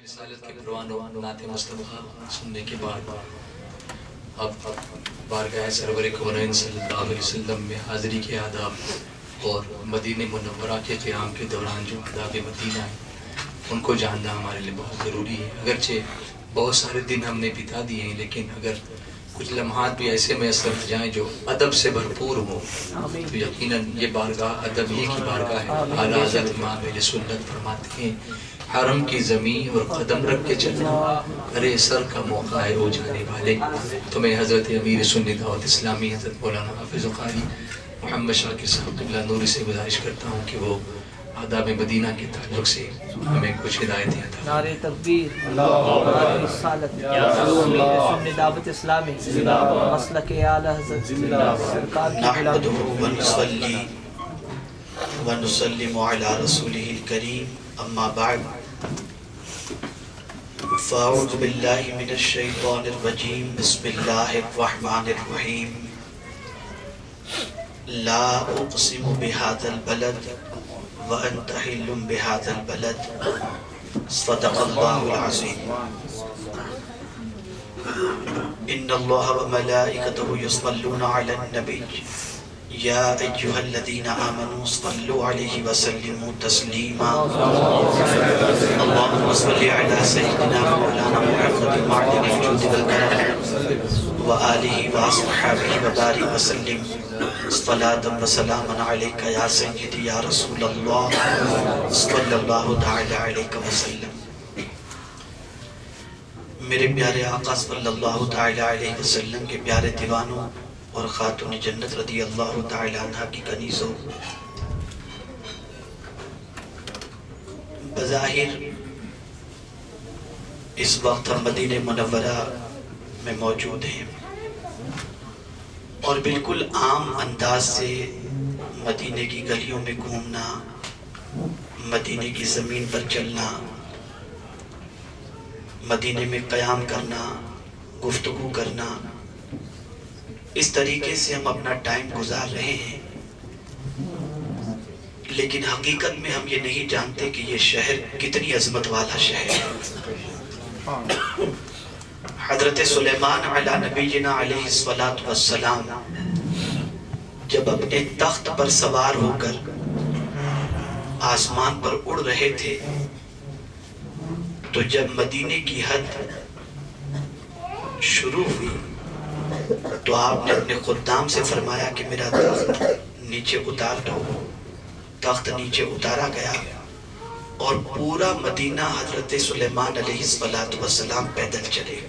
رسالت کے پروان و نعت مصطفیٰ سننے کے بعد اب بارگاہ سرور کونین صلی اللہ علیہ وسلم میں حاضری کے آداب اور مدینہ منورہ کے قیام کے دوران جو آداب مدینہ ہیں ان کو جاننا ہمارے لیے بہت ضروری ہے۔ اگرچہ بہت سارے دن ہم نے بتا دیے ہیں، لیکن اگر کچھ لمحات بھی ایسے میسر ہو جائیں جو ادب سے بھرپور ہوں تو یقیناً یہ بارگاہ ادب ہی کی بارگاہ ہے۔ اعلیٰ حضرت امام اہل سنت فرماتے ہیں حرم کی زمین اور قدم رکھ کے چلنا ارے سر کا موقع ہے ہو جانے والے۔ تو میں حضرت امیر سنت دعوت اسلامی حضرت مولانا حافظ قاری محمد شاکر صاحب اللہ نوری سے گزارش کرتا ہوں کہ وہ آداب مدینہ کے تعلق سے ہمیں کچھ ہدایتیں عطا فرمائیں۔ نعرہ تکبیر، نعرہ رسالت، امیر سنت دعوت اسلامی، مسلک اعلیٰ حضرت سرکار کی نحمدہ ونسلم علی رسولہ الکریم، اما بعد فاعوذ باللہ من الشیطان الرجیم، بسم اللہ الرحمن الرحیم۔ لا اقسم بہذا البلد وانت حل بہذا البلد، صدق اللہ العظیم۔ ان اللہ وملائکتہ یصلون علی النبی یا ایہا الذین آمنوا صلوا علیہ وسلموا تسلیما۔ اللہم صل علی سیدنا مولانا محمد معدن الجود والکرم وآلہ واصحابہ وبارک وسلم صلاة و سلاما علیکہ یا سیدی یا رسول اللہ صلی اللہ تعالی علیہ وسلم۔ میرے پیارے آقا صلی اللہ تعالی علیہ وسلم کے پیارے دیوانوں اور خاتون جنت رضی اللہ تعالی عنہ کی کنیزوں، بظاہر اس وقت ہم مدینہ منورہ میں موجود ہیں اور بالکل عام انداز سے مدینہ کی گلیوں میں گھومنا، مدینہ کی زمین پر چلنا، مدینہ میں قیام کرنا، گفتگو کرنا، اس طریقے سے ہم اپنا ٹائم گزار رہے ہیں۔ لیکن حقیقت میں ہم یہ نہیں جانتے کہ یہ شہر کتنی عظمت والا شہر ہے۔ حضرت سلیمان علی نبینا علیہ السلام جب اپنے تخت پر سوار ہو کر آسمان پر اڑ رہے تھے تو جب مدینے کی حد شروع ہوئی تو آپ نے اپنے خدام سے فرمایا کہ میرا تخت نیچے اتار دو۔ تخت نیچے اتارا گیا اور پورا مدینہ حضرت سلیمان علیہ السلام پیدل چلے۔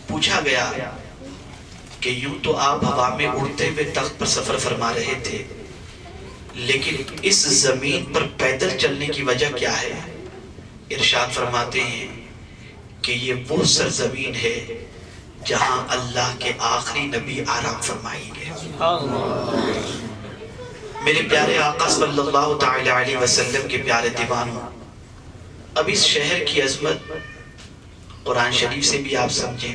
پوچھا گیا کہ یوں تو آپ ہوا میں اڑتے ہوئے تخت پر سفر فرما رہے تھے، لیکن اس زمین پر پیدل چلنے کی وجہ کیا ہے؟ ارشاد فرماتے ہیں کہ یہ وہ سرزمین ہے جہاں اللہ کے آخری نبی آرام فرمائیں گے۔ میرے پیارے آقا صلی اللہ تعالی علیہ وسلم کے پیارے دیوانوں، اب اس شہر کی عظمت قرآن شریف سے بھی آپ سمجھیں۔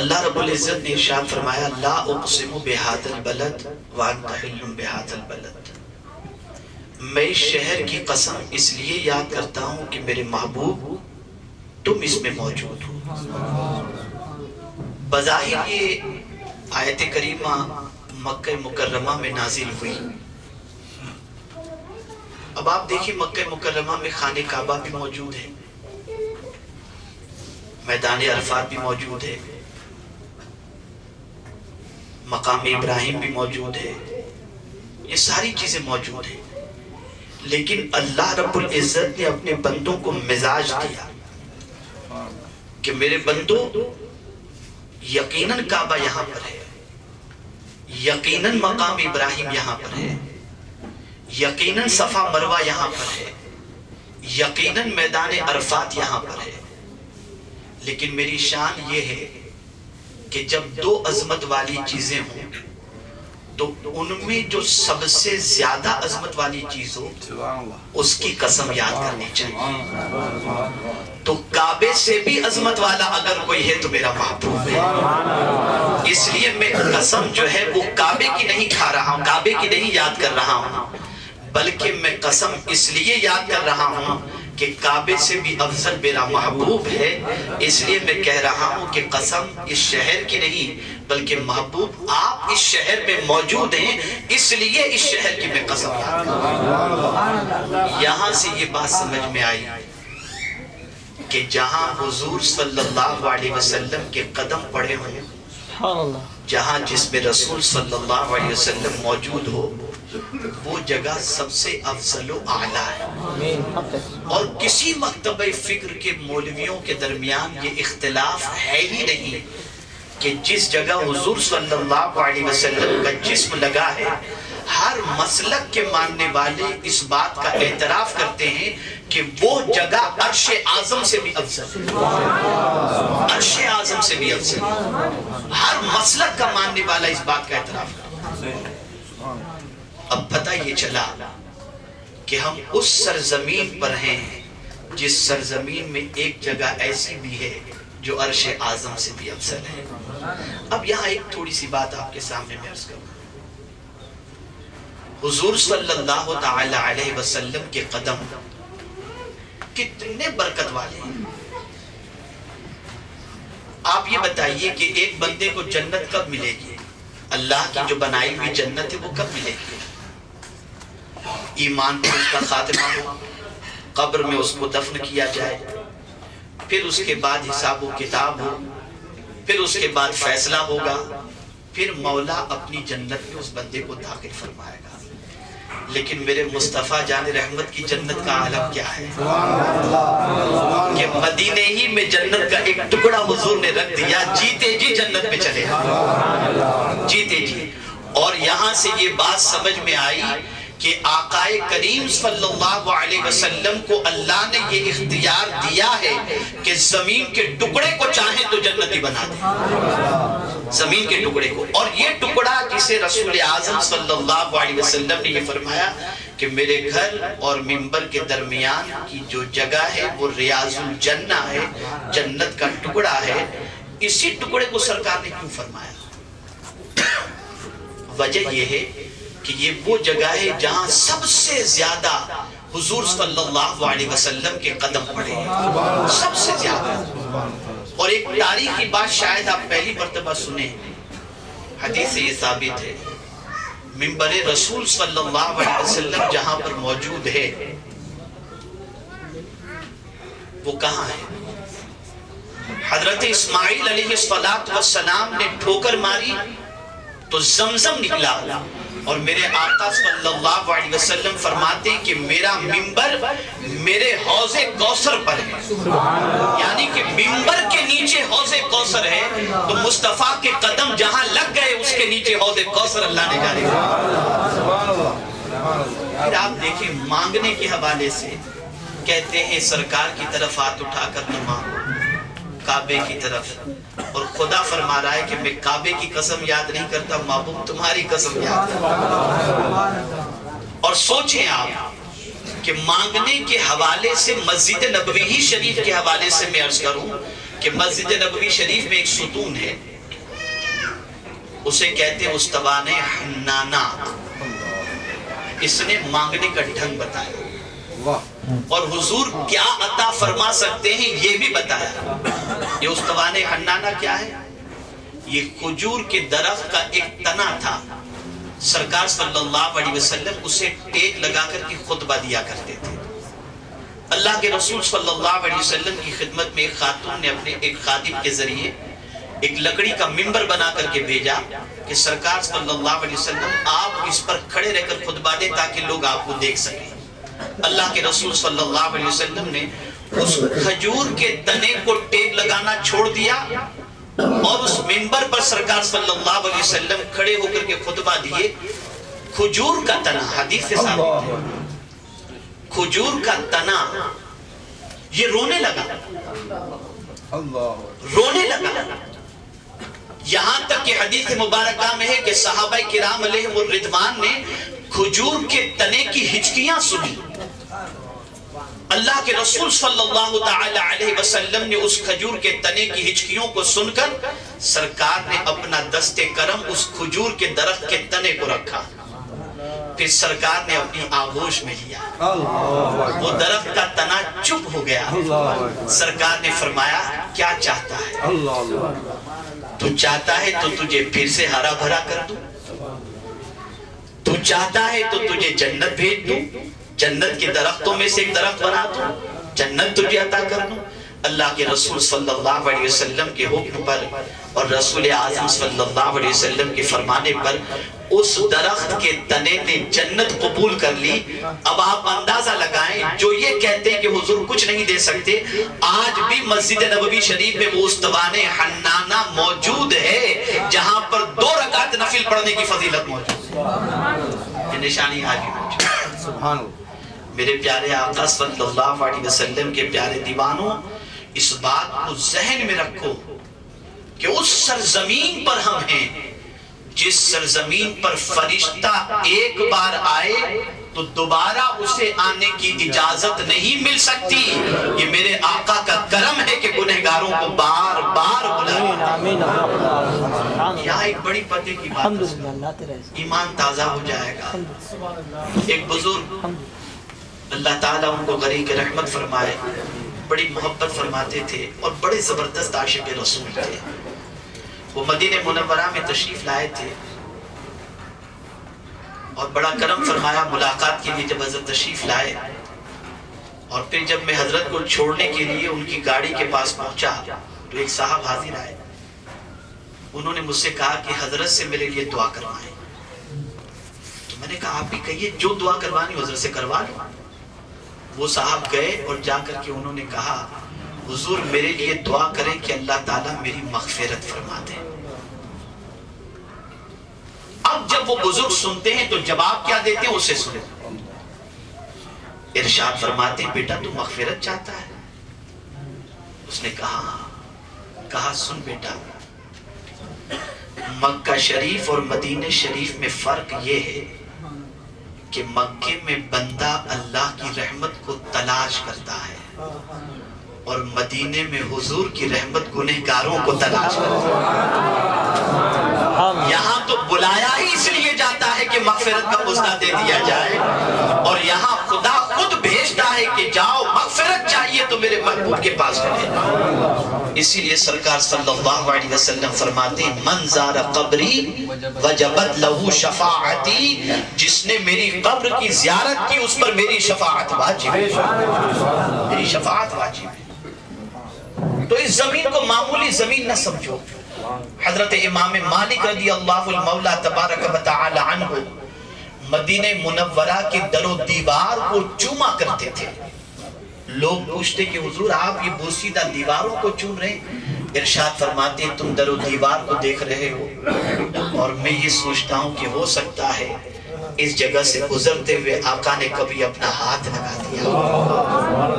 اللہ رب العزت نے ارشاد فرمایا لا اقسم بہذا البلد وانت حل بہذا البلد۔ میں اس شہر کی قسم اس لیے یاد کرتا ہوں کہ میرے محبوب تم اس میں موجود ہو۔ بظاہر یہ آیت کریمہ مکہ مکرمہ میں نازل ہوئی۔ اب آپ دیکھیں مکہ مکرمہ میں خانہ کعبہ بھی موجود ہے، میدان عرفات بھی موجود ہے، مقام ابراہیم بھی موجود ہے، یہ ساری چیزیں موجود ہیں۔ لیکن اللہ رب العزت نے اپنے بندوں کو مزاج دیا کہ میرے بندوں یقیناً کعبہ یہاں پر ہے، یقیناً مقام ابراہیم یہاں پر ہے، یقیناً صفا مروہ یہاں پر ہے، یقیناً میدان عرفات یہاں پر ہے۔ لیکن میری شان یہ ہے کہ جب دو عظمت والی چیزیں ہوں تو ان میں جو سب سے زیادہ عظمت والی چیز ہو اس کی قسم یاد کرنی چاہیے۔ تو کعبے سے بھی عظمت والا اگر کوئی ہے تو میرا محبوب ہے، اس لیے میں قسم جو ہے وہ کعبے کی نہیں کھا رہا ہوں، کعبے کی نہیں یاد کر رہا ہوں، بلکہ میں قسم اس لیے یاد کر رہا ہوں کہ کعبے سے بھی افضل میرا محبوب ہے، اس لیے میں کہہ رہا ہوں کہ قسم اس شہر کی نہیں بلکہ محبوب آپ اس شہر میں موجود ہیں، اس لیے اس شہر کی میں قسم یاد کر رہا ہوں۔ یہاں سے یہ بات سمجھ میں آئی کہ جہاں حضور صلی اللہ علیہ وسلم کے قدم پڑے ہوئے، جہاں جسم رسول صلی اللہ علیہ وسلم موجود ہو، وہ جگہ سب سے افضل و اعلیٰ ہے۔ اور کسی مکتبہ فکر کے مولویوں کے درمیان یہ اختلاف ہے ہی نہیں کہ جس جگہ حضور صلی اللہ علیہ وسلم کا جسم لگا ہے، ہر مسلک کے ماننے والے اس بات کا اعتراف کرتے ہیں کہ وہ جگہ عرش اعظم سے بھی افضل، عرش اعظم سے بھی افضل۔ ہر مسلک کا ماننے والا اس بات کا اعتراف کرتا ہے۔ اب پتہ یہ چلا کہ ہم اس سرزمین پر ہیں جس سرزمین میں ایک جگہ ایسی بھی ہے جو عرش اعظم سے بھی افضل ہے۔ اب یہاں ایک تھوڑی سی بات آپ کے سامنے میں عرض کروں۔ حضور صلی اللہ تعالی علیہ وسلم کے قدم کتنے برکت والے ہیں۔ آپ یہ بتائیے کہ ایک بندے کو جنت کب ملے گی؟ اللہ کی جو بنائی ہوئی جنت ہے وہ کب ملے گی؟ ایمان پر اس کا خاتمہ ہو، قبر میں اس کو دفن کیا جائے، پھر اس کے بعد حساب و کتاب ہو، پھر اس کے بعد فیصلہ ہوگا، پھر مولا اپنی جنت میں اس بندے کو داخل فرمائے گا۔ لیکن میرے مصطفیٰ جان رحمت کی جنت کا عالم کیا ہے کہ مدینے ہی میں جنت کا ایک ٹکڑا حضور نے رکھ دیا، جیتے جی جنت میں چلے جیتے جی۔ اور یہاں سے یہ بات سمجھ میں آئی کہ آقا کریم صلی اللہ علیہ وسلم کو اللہ نے یہ اختیار دیا ہے کہ زمین کے ٹکڑے کو چاہیں تو جنتی بنا دے، زمین کے ٹکڑے کو۔ اور یہ ٹکڑا جسے رسول اعظم صلی اللہ علیہ وسلم نے یہ فرمایا کہ میرے گھر اور منبر کے درمیان کی جو جگہ ہے وہ ریاض الجنہ ہے، جنت کا ٹکڑا ہے۔ اسی ٹکڑے کو سرکار نے کیوں فرمایا؟ وجہ یہ ہے کہ یہ وہ جگہ ہے جہاں سب سے زیادہ حضور صلی اللہ علیہ وسلم کے قدم پڑے ہیں، سب سے زیادہ۔ اور ایک تاریخی بات شاید آپ پہلی مرتبہ سنیں، حدیث سے یہ ثابت ہے، منبر رسول صلی اللہ علیہ وسلم جہاں پر موجود ہے وہ کہاں ہے؟ حضرت اسماعیل علیہ السلام نے ٹھوکر ماری تو زمزم نکلا، اور میرے آقا صلی اللہ علیہ وسلم فرماتے کہ میرا منبر میرے حوض کوثر پر ہے، یعنی کہ منبر کے نیچے حوض کوثر ہے، تو مصطفیٰ کے قدم جہاں لگ گئے اس کے نیچے حوض کوثر اللہ نے جاری کیا۔ پھر آپ دیکھیں مانگنے کے حوالے سے کہتے ہیں سرکار کی طرف ہاتھ اٹھا کر نہ مانگو، کعبے کی طرف، اور خدا فرما رہا ہے کہ میں کعبے کی قسم یاد نہیں کرتا، محبوب تمہاری قسم یاد کرتا۔ اور سوچیں آپ کہ مانگنے کے حوالے سے مسجد نبوی شریف کے حوالے سے میں عرض کروں کہ مسجد نبوی شریف میں ایک ستون ہے، اسے کہتے ہیں استوانِ حنانہ۔ اس نے مانگنے کا ڈھنگ بتایا اور حضور کیا عطا فرما سکتے ہیں یہ بھی بتایا۔ یہ استوانِ حنانہ کیا ہے؟ یہ کھجور کے درخت کا ایک تنا تھا، سرکار صلی اللہ علیہ وسلم اسے ٹیک لگا کر کے خطبہ دیا کرتے تھے۔ اللہ کے رسول صلی اللہ علیہ وسلم کی خدمت میں ایک خاتون نے اپنے ایک خادم کے ذریعے ایک لکڑی کا منبر بنا کر کے بھیجا کہ سرکار صلی اللہ علیہ وسلم آپ اس پر کھڑے رہ کر خطبہ دیں تاکہ لوگ آپ کو دیکھ سکیں۔ اللہ کے رسول صلی اللہ علیہ وسلم نے اس کھجور کے تنے کو ٹیک لگانا چھوڑ دیا اور اس منبر پر سرکار صلی اللہ علیہ وسلم کھڑے ہو کر کے خطبہ دیے۔ کھجور کا تنا، حدیث سے ثابت ہے، کھجور کا تنا یہ رونے لگا، رونے لگا، یہاں تک کہ حدیث مبارکہ میں ہے کہ صحابہ کرام علیہم الرضوان نے کھجور کے تنے کی ہچکیاں سنی۔ اللہ کے رسول صلی اللہ تعالی علیہ وسلم نے اس کھجور کے تنے کی ہچکیوں کو سن کر سرکار نے اپنا دست کرم اس کھجور کے درخت کے تنے کو رکھا، پھر سرکار نے اپنی آغوش میں لیا، وہ درخت کا تنا چپ ہو گیا۔ سرکار نے فرمایا کیا چاہتا ہے؟ تو چاہتا ہے تو تجھے پھر سے ہرا بھرا کر دوں، تو چاہتا ہے تو تجھے جنت بھیج دوں، جنت کے درختوں میں سے ایک درخت بنا دوں، جنت تجھے عطا کر دوں۔ اللہ کے رسول صلی اللہ علیہ وسلم کے حکم پر اور رسول اعظم صلی اللہ علیہ وسلم کے فرمانے پر اس درخت کے تنے نے جنت قبول کر لی۔ اب آپ اندازہ لگائیں، جو یہ کہتے ہیں کہ حضور کچھ نہیں دے سکتے، آج بھی مسجد نبوی شریف میں وہ استوان حنانہ موجود ہے جہاں پر 2 رکعت نفل پڑھنے کی فضیلت موجود ہے۔ یہ نشانی آج بھی موجود ہے۔ سبحان اللہ۔ میرے پیارے آقا صلی اللہ علیہ وسلم کے پیارے دیوانوں، اس بات کو ذہن میں رکھو کہ اس سرزمین پر ہم ہیں جس سرزمین پر فرشتہ ایک بار آئے تو دوبارہ اسے آنے کی اجازت نہیں مل سکتی۔ یہ میرے آقا کا کرم ہے کہ گنہگاروں کو بار بار بلایا۔ یہاں ایک بڑی پتے کی بات، ایمان تازہ ہو جائے گا۔ ایک بزرگ، اللہ تعالیٰ ان کو غریق رحمت فرمائے، بڑی محبت فرماتے تھے اور بڑے زبردست عاشق رسول تھے۔ وہ مدینہ منورہ میں تشریف لائے تھے اور بڑا کرم فرمایا ملاقات کے لیے جب حضرت تشریف لائے، اور پھر جب میں حضرت کو چھوڑنے کے لیے ان کی گاڑی کے پاس پہنچا تو ایک صاحب حاضر آئے۔ انہوں نے مجھ سے کہا کہ حضرت سے میرے لیے دعا کروائیں۔ تو میں نے کہا آپ بھی کہیے، جو دعا کروانی حضرت سے کروا لو۔ وہ صاحب گئے اور جا کر کے انہوں نے کہا حضور میرے لیے دعا کریں کہ اللہ تعالیٰ میری مغفرت فرما دے۔ اب جب وہ بزرگ سنتے ہیں تو جواب کیا دیتے ہیں اسے سنیں۔ ارشاد فرماتے ہیں بیٹا تو مغفرت چاہتا ہے؟ اس نے کہا سن بیٹا، مکہ شریف اور مدینہ شریف میں فرق یہ ہے کہ مکے میں بندہ اللہ کی رحمت کو تلاش کرتا ہے اور مدینے میں حضور کی رحمت گنہگاروں کو تلاش کرتا ہے۔ یہاں تو بلایا ہی اس لیے جاتا ہے کہ مغفرت کا مزدہ دے دیا جائے، اور یہاں خدا خود بھیجتا ہے کہ جاؤ مغفرت چاہیے تو میرے محبوب کے پاس جائے۔ اسی لیے سرکار صلی اللہ علیہ وسلم فرماتے ہیں من زار قبری وجبت لہو شفاعتی، جس نے میری قبر کی زیارت کی اس پر میری شفاعت واجب ہے، میری شفاعت واجب ہے۔ تو اس زمین کو معمولی زمین نہ سمجھو۔ حضرت امام مالک رضی اللہ المولا تبارک و تعالی عنہ مدینہ منورہ کے در و دیوار کو چوما کرتے تھے۔ لوگ پوچھتے کہ حضور آپ یہ بوسیدہ دیواروں کو چوم رہے ہیں؟ ارشاد فرماتے ہیں تم در و دیوار کو دیکھ رہے ہو اور میں یہ سوچتا ہوں کہ ہو سکتا ہے اس جگہ سے گزرتے ہوئے آقا نے کبھی اپنا ہاتھ لگا دیا،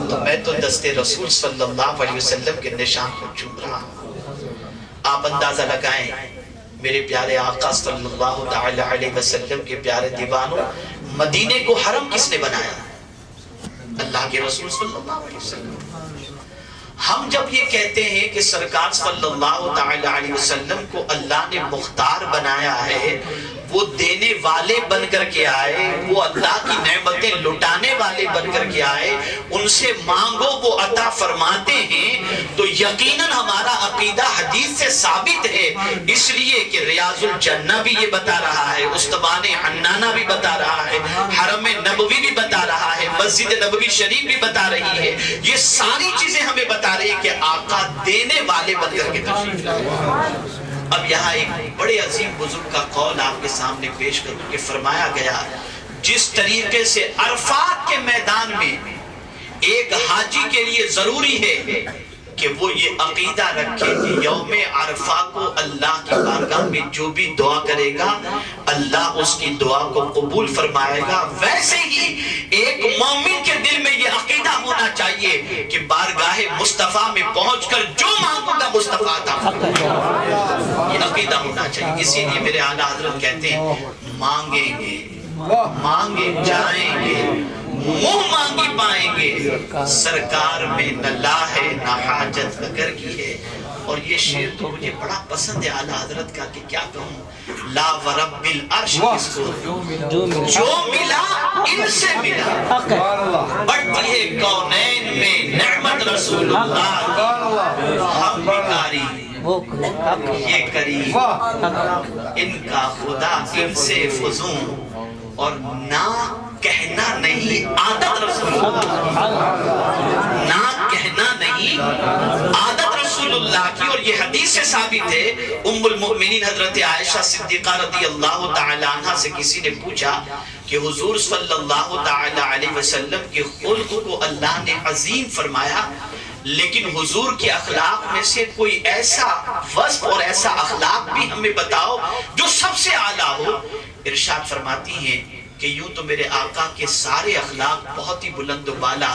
تو میں تو دست رسول صلی اللہ علیہ وسلم کے نشان کو چوم رہا ہوں۔ آپ اندازہ لگائیں میرے پیارے آقا صلی اللہ تعالی علیہ وسلم کے پیارے دیوانوں، مدینے کو حرم کس نے بنایا؟ اللہ کے رسول صلی اللہ علیہ وسلم۔ ہم جب یہ کہتے ہیں کہ سرکار صلی اللہ تعالی علیہ وسلم کو اللہ نے مختار بنایا ہے، وہ دینے والے بن کر کے آئے، وہ اللہ کی نعمتیں لٹانے والے بن کر کے آئے، ان سے مانگو وہ عطا فرماتے ہیں، تو یقیناً ہمارا عقیدہ حدیث سے ثابت ہے۔ اس لیے کہ ریاض الجنہ بھی یہ بتا رہا ہے، استوان حنانہ بھی بتا رہا ہے، حرم نبوی بھی بتا رہا ہے، مسجد نبوی شریف بھی بتا رہی ہے، یہ ساری چیزیں ہمیں بتا رہی ہے کہ آقا دینے والے بن کر کے تشریف لائے۔ اب یہاں ایک بڑے عظیم بزرگ کا قول آپ کے سامنے پیش کروں کہ فرمایا گیا جس طریقے سے عرفات کے میدان میں ایک حاجی کے لیے ضروری ہے کہ وہ یہ عقیدہ رکھے کہ یوم عرفہ کو اللہ کی بارگاہ میں جو بھی دعا کرے گا اللہ اس کی دعا کو قبول فرمائے گا، ویسے ہی ایک مومن کے دل میں یہ عقیدہ ہونا چاہیے کہ بارگاہ مصطفیٰ میں پہنچ کر جو مانگوں گا مصطفیٰ عطا فرمائے، یہ عقیدہ ہونا چاہیے۔ اسی لیے میرے اعلیٰ حضرت کہتے ہیں مانگیں گے مانگے جائیں گے منہ مانگی پائیں گے، سرکار میں نہ لا ہے نہ حاجت اگر کی ہے، اور یہ شعر تو مجھے بڑا پسند ہے اعلیٰ حضرت کا کہ کیا کہوں، لا ورب العرش کس کو جو ملا ان سے ملا، بڑھتی ہے کونین میں نعمت رسول اللہ، ہم بھکاری یہ قریب ان کا خدا ان سے فزوں، اور نہ کہنا نہیں عادت رسول اللہ، نہ کہنا نہیں عادت رسول اللہ کی۔ اور یہ حدیث سے ثابت ہے، ام المؤمنین حضرت عائشہ صدیقہ رضی اللہ تعالی عنہ سے کسی نے پوچھا کہ حضور صلی اللہ تعالی علیہ وسلم کے خلق کو اللہ نے عظیم فرمایا، لیکن حضور کے اخلاق میں سے کوئی ایسا وصف اور ایسا اخلاق بھی ہمیں بتاؤ جو سب سے اعلیٰ ہو۔ ارشاد فرماتی ہیں کہ یوں تو میرے آقا کے سارے اخلاق بہت ہی بلند و بالا،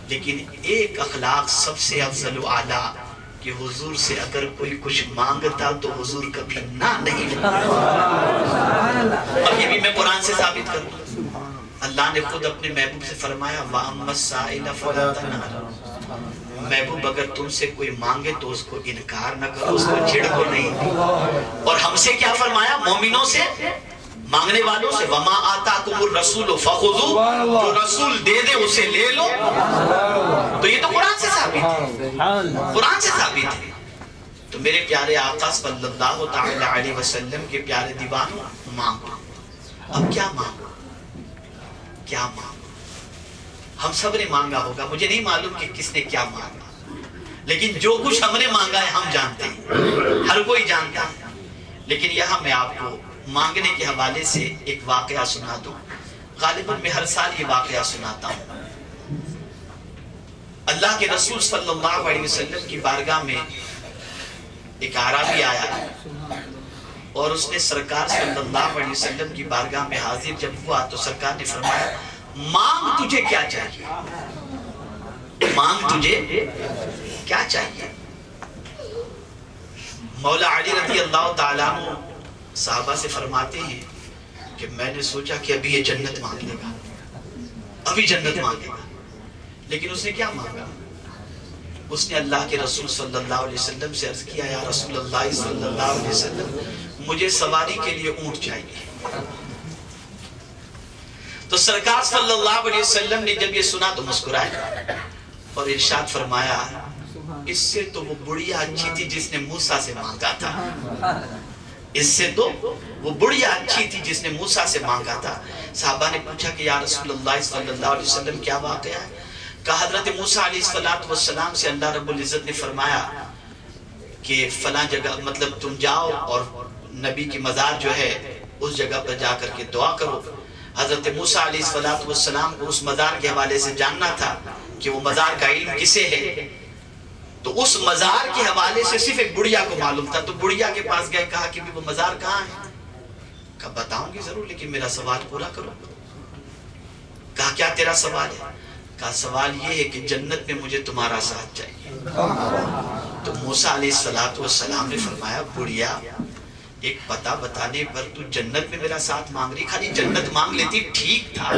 لیکن ایک اخلاق سب سے افضل و اعلیٰ کہ حضور سے اگر کوئی کچھ مانگتا تو حضور کبھی نہ نہیں اور یہ بھی میں قرآن سے ثابت کروں، اللہ نے خود اپنے محبوب سے فرمایا وَأَمَّا السَّائِلَ فَلَا تَنْهَرْ، محبوب اگر تم سے کوئی مانگے تو اس کو انکار نہ کرو، اس کو چھڑکو نہیں۔ اور ہم سے کیا فرمایا؟ مومنوں سے، مانگنے والوں سے، وَمَا آتَاكُمُ الرَّسُولُ فَخُذُوا، جو رسول دے دے اسے لے لو۔ تو یہ تو قرآن سے ثابت ہے، قرآن سے ثابت ہے۔ تو میرے پیارے آقا صلی اللہ تعالی علیہ وسلم کے پیارے دیوانوں، مانگو۔ اب کیا مانگو؟ کیا مانگو؟ ہم سب نے مانگا ہوگا، مجھے نہیں معلوم کہ کس نے کیا مانگا، لیکن جو کچھ ہم نے مانگا ہے ہم جانتے ہیں، ہر کوئی جانتا ہے۔ لیکن یہاں میں آپ کو مانگنے کے حوالے سے ایک واقعہ سنا دوں، غالباً میں ہر سال یہ واقعہ سناتا ہوں۔ اللہ کے رسول صلی اللہ علیہ وسلم کی بارگاہ میں ایک اعرابی آیا اور اس نے سرکار صلی اللہ علیہ وسلم کی بارگاہ میں حاضر جب ہوا تو سرکار نے فرمایا مانگ تجھے کیا چاہیے، مانگ تجھے کیا چاہیے۔ مولا علی رضی اللہ تعالیٰ عنہ صحابہ سے فرماتے ہیں کہ میں نے سوچا کہ ابھی یہ جنت مانگ لے گا، ابھی جنت مانگے گا، لیکن اس نے کیا مانگا؟ اس نے اللہ کے رسول صلی اللہ علیہ وسلم سے عرض کیا یا رسول اللہ صلی اللہ علیہ وسلم مجھے سواری کے لیے اونٹ چاہیے۔ تو سرکار صلی اللہ علیہ وسلم نے جب یہ سنا تو مسکرائے اور ارشاد فرمایا اس سے تو وہ بڑھیا اچھی تھی جس نے موسیٰ سے مانگا تھا، اس سے تو وہ بڑھیا اچھی تھی جس نے موسیٰ سے مانگا تھا۔ صحابہ نے پوچھا کہ یا رسول اللہ صلی اللہ علیہ وسلم کیا واقعہ ہے؟ کہا حضرت موسیٰ علیہ السلام سے اللہ رب العزت نے فرمایا کہ فلاں جگہ مطلب تم جاؤ اور نبی کی مزار جو ہے اس جگہ پر جا کر کے دعا کرو۔ حضرت موسیٰ علیہ السلام کو اس مزار کے حوالے سے جاننا تھا کہ وہ مزار کا علم کسے ہے، تو اس مزار کے حوالے سے صرف ایک بڑھیا کو معلوم تھا، تو بڑھیا کے پاس گئے، کہا کہ وہ مزار کہاں ہے؟ کہا بتاؤں گی ضرور لیکن میرا سوال پورا کرو۔ کہا کیا تیرا سوال ہے؟ کہا سوال یہ ہے کہ جنت میں مجھے تمہارا ساتھ چاہیے۔ تو موسیٰ علیہ السلام نے فرمایا بڑھیا ایک پتہ بتانے پر تو جنت میں میرا ساتھ مانگ رہی، خالی جنت مانگ لیتی ٹھیک تھا،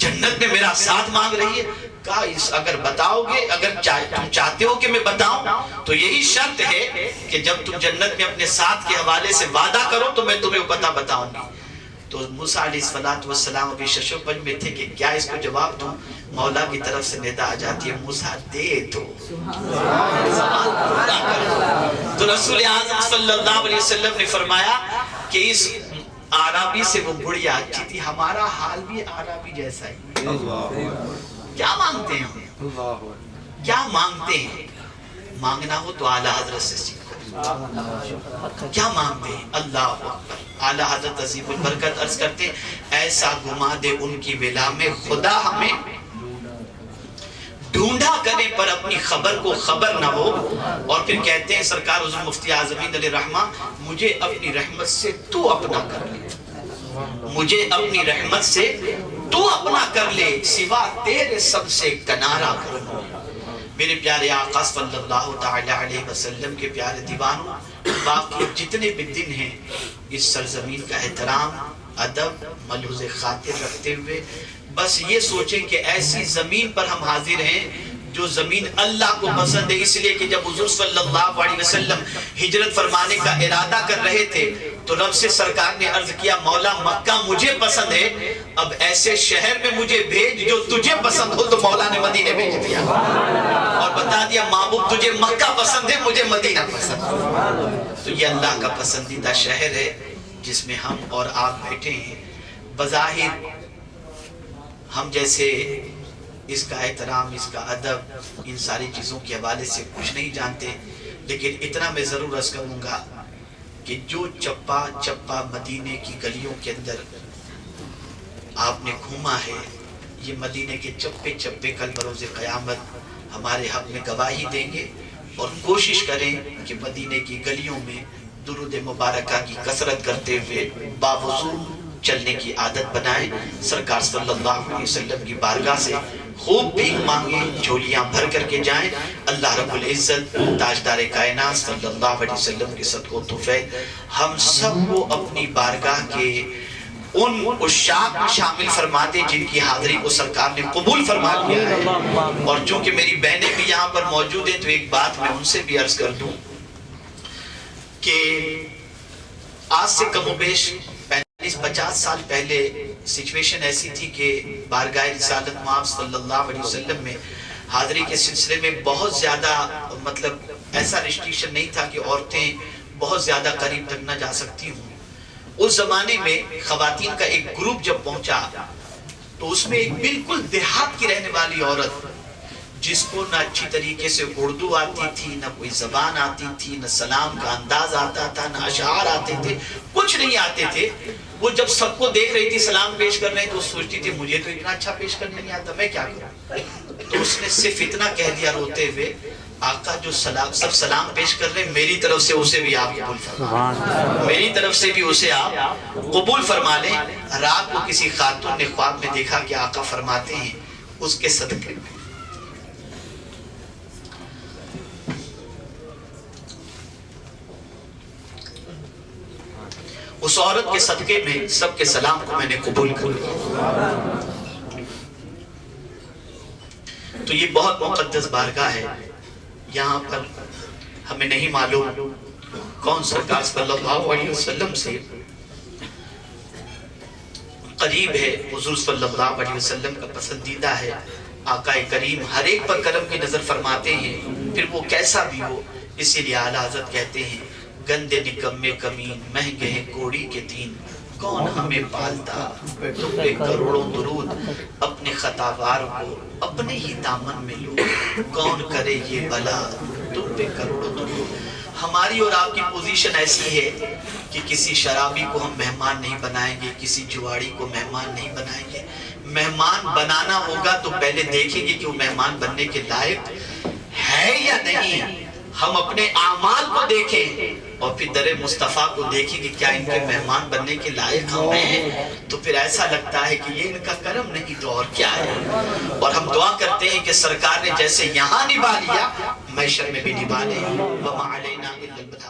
جنت میں میرا ساتھ مانگ رہی ہے۔ کہا اگر بتاؤ گے، اگر تم چاہتے ہو کہ میں بتاؤں تو یہی شرط ہے کہ جب تم جنت میں اپنے ساتھ کے حوالے سے وعدہ کرو تو میں تمہیں پتہ بتاؤں گی۔ تو موسیٰ علیہ السلام ابھی ششوپن میں تھے کہ کیا اس کو جواب دوں، مولا کی طرف سے ندا آ جاتی ہے موسیٰ دے دو، تو رسول اعظم صلی اللہ علیہ وسلم نے فرمایا کہ اس عربی سے وہ بڑھیا اچھی تھی، ہمارا حال بھی عربی جیسا ہی۔ کیا مانگتے ہیں ہم؟ کیا مانگتے ہیں؟ مانگنا ہو تو اعلیٰ حضرت سے سیکھو۔ کیا مانگتے ہیں؟ اللہ اکبر۔ اعلیٰ حضرت عظیم البرکت عرض کرتے ایسا گما دے ان کی ولا میں خدا ہمیں ڈھونڈا کرے پر اپنی خبر کو خبر نہ ہو۔ اور پھر کہتے ہیں سرکار حضور مفتی اعظمین علیہ رحمہ مجھے اپنی رحمت سے تو اپنا کر لے، مجھے اپنی رحمت سے تو اپنا کر لے، سوا تیرے سب سے کنارہ کر لو۔ میرے پیارے آقا صلی اللہ تعالی علیہ وسلم کے پیارے دیوانوں، باقی جتنے بھی دن ہیں اس سرزمین کا احترام، ادب، ملحوظ خاطر رکھتے ہوئے بس یہ سوچیں کہ ایسی زمین پر ہم حاضر ہیں جو زمین اللہ کو پسند ہے، اس لیے کہ جب حضور صلی اللہ علیہ وسلم ہجرت فرمانے کا ارادہ کر رہے تھے تو رب سے سرکار نے عرض کیا مولا مکہ مجھے پسند ہے، اب ایسے شہر میں مجھے بھیج جو تجھے پسند ہو، تو مولا نے مدینے بھیج دیا اور بتا دیا محبوب تجھے مکہ پسند ہے، مجھے مدینہ پسند ہے۔ تو یہ اللہ کا پسندیدہ شہر ہے جس میں ہم اور آپ بیٹھے ہیں۔ بظاہر ہم جیسے اس کا احترام، اس کا ادب، ان ساری چیزوں کے حوالے سے کچھ نہیں جانتے، لیکن اتنا میں ضرور عرض کروں گا کہ جو چپا چپا مدینے کی گلیوں کے اندر آپ نے گھوما ہے، یہ مدینے کے چپے چپے کل بروز قیامت ہمارے حق میں گواہی دیں گے۔ اور کوشش کریں کہ مدینے کی گلیوں میں درود مبارکہ کی کثرت کرتے ہوئے باوضو چلنے کی عادت بنائیں۔ سرکار صلی اللہ علیہ وسلم کی بارگاہ سے خوب بھیک مانگیں، جھولیاں بھر کر کے جائیں۔ اللہ رب العزت تاجدار کائنات صلی اللہ علیہ وسلم کے صدقہ و توفیق ہم سب کو اپنی بارگاہ کے ان عشاق میں شامل فرما دے جن کی حاضری کو سرکار نے قبول فرما لیا ہے۔ اور چونکہ میری بہنیں بھی یہاں پر موجود ہیں تو ایک بات میں ان سے بھی عرض کر دوں کہ آج سے کم و بیش 50 سال پہلے سچویشن ایسی تھی کہ بارگاہ رسالت مآب صلی اللہ علیہ وسلم میں حاضری کے سلسلے میں بہت زیادہ ایسا ریسٹریکشن نہیں تھا کہ عورتیں بہت زیادہ قریب تک نہ جا سکتی ہوں۔ اس زمانے میں خواتین کا ایک گروپ جب پہنچا تو اس میں ایک بالکل دیہات کی رہنے والی عورت جس کو نہ اچھی طریقے سے اردو آتی تھی، نہ کوئی زبان آتی تھی، نہ سلام کا انداز آتا تھا، نہ اشعار آتے تھے، کچھ نہیں آتے تھے، وہ جب سب کو دیکھ رہی تھی سلام پیش کر رہے تو سوچتی تھی مجھے تو اتنا اچھا پیش کرنے نہیں آتا، میں کیا کروں؟ تو اس نے صرف اتنا کہہ دیا روتے ہوئے آقا جو سب سلام پیش کر رہے ہیں میری طرف سے اسے بھی آپ قبول فرما لیں، میری طرف سے بھی اسے آپ قبول فرما لیں۔ رات کو کسی خاتون نے خواب میں دیکھا کہ آقا فرماتے ہیں اس کے صدقے میں اس عورت کے صدقے میں سب کے سلام کو میں نے قبول کر لیا۔ تو یہ بہت مقدس بارگاہ ہے، یہاں پر ہمیں نہیں معلوم کون سرکار صلی اللہ علیہ وسلم سے قریب ہے، حضور صلی اللہ علیہ وسلم کا پسندیدہ ہے۔ آقا کریم ہر ایک پر کرم کی نظر فرماتے ہیں، پھر وہ کیسا بھی ہو۔ اسی لیے اعلیٰ حضرت کہتے ہیں گندے نکمے کمین مہنگے ہیں کوڑی کے دین، کون ہمیں پالتا تم پہ کروڑوں درود، اپنے خطاوار کو اپنے ہی دامن میں لو، کون کرے یہ بلا تم پہ کروڑوں درود۔ ہماری اور آپ کی پوزیشن ایسی ہے کہ کسی شرابی کو ہم مہمان نہیں بنائیں گے، کسی جواڑی کو مہمان نہیں بنائیں گے۔ مہمان بنانا ہوگا تو پہلے دیکھیں گے کہ وہ مہمان بننے کے لائق ہے یا نہیں۔ ہم اپنے اعمال کو دیکھیں اور پھر در مصطفیٰ کو دیکھیں کہ کیا ان کے مہمان بننے کے لائق ہم ہیں، تو پھر ایسا لگتا ہے کہ یہ ان کا کرم نہیں تو اور کیا ہے۔ اور ہم دعا کرتے ہیں کہ سرکار نے جیسے یہاں نبھا لیا محشر میں بھی نبھا لے۔ وَمَا عَلَيْنَا إِلَّا الْبَلَاغُ۔